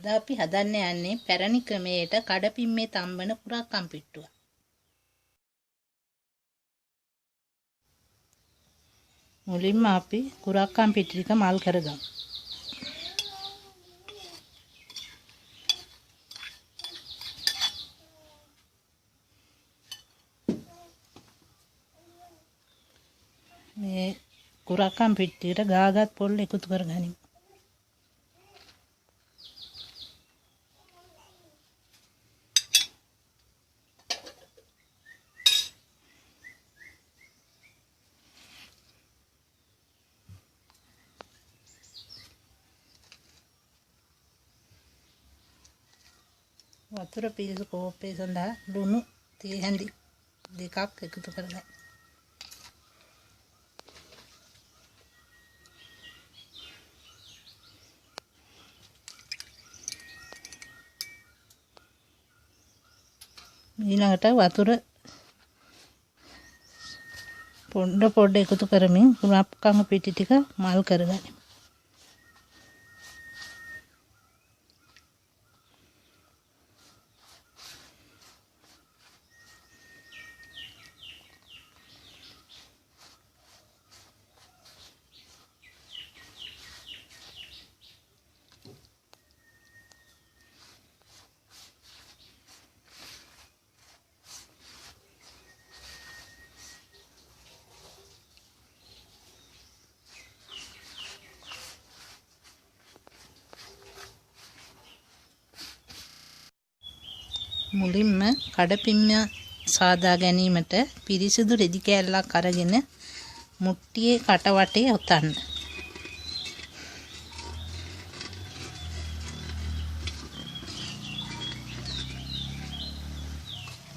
අද අපි හදන්න යන්නේ පැරණි ක්‍රමයට කඩපිම්මේ තම්බන කුරක්කන් පිට්ටුව. මුලින්ම අපි කුරක්කන් පිට්ටු ටික මල් කරගමු. මේ කුරක්කන් පිට්ටියට ගාගත් පොල් එකතු කරගනිමු. වතුර පිරිසු කෝප්පේ සඳහා ලුණු තේ හැඳි දෙකක් එකතු කරගන්න. ඊළඟට වතුර පොඩ එකතු කරමින් කුරක්කන් පිටි ටික මල් කරගන්න. මුලින්ම කඩපින්න සාදා ගැනීමට පිරිසිදු රෙදි කෑල්ලක් අරගෙන මුට්ටියේ කට වටේ ඔතන්න.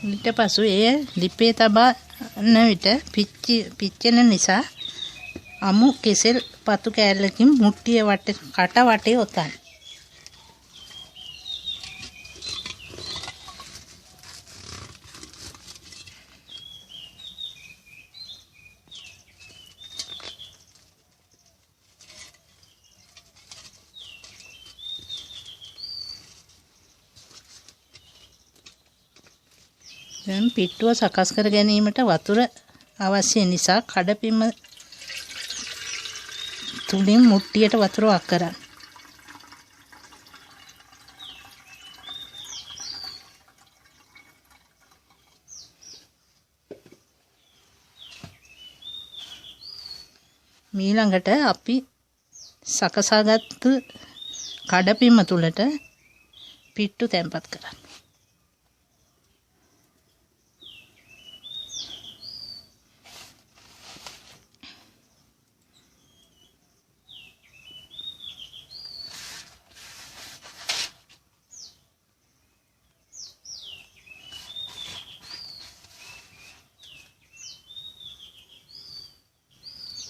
ඊට පසු එය ලිපේ තබන විට පිච්චෙන නිසා අමු කෙසෙල් පතු කෑල්ලකින් මුට්ටියේ කට වටේ ඔතන්න. දැන් පිට්ටුව සකස් කර ගැනීමට වතුර අවශ්‍ය නිසා කඩපිම්ම තුලින් මුට්ටියට වතුර වක් කරන්න. ඊළඟට අපි සකසාගත්තු කඩපිම්ම තුලට පිට්ටු තැම්පත් කරන්න.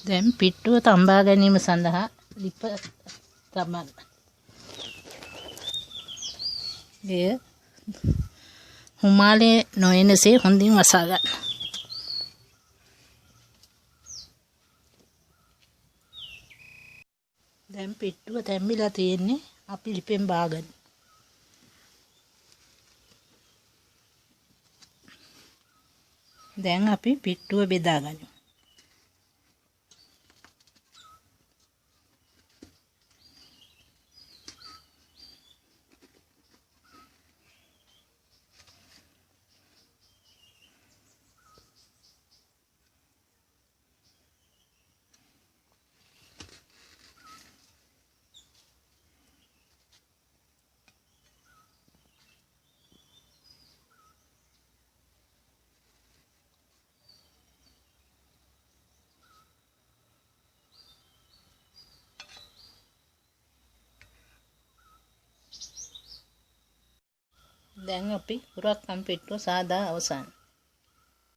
දැන් පිට්ටුව තඹා ගැනීම සඳහා ලිප තබන්න. එය හුමාලේ නොයනසේ හොඳින් වසා ගන්න. දැන් පිට්ටුව තැම්බිලා තියෙන්නේ, අපි ලිපෙන් බාගන්න. දැන් අපි පිට්ටුව බෙදා ගනිමු. දැන් අපි කුරක්කන් පිට්ටුව සාදා අවසන්.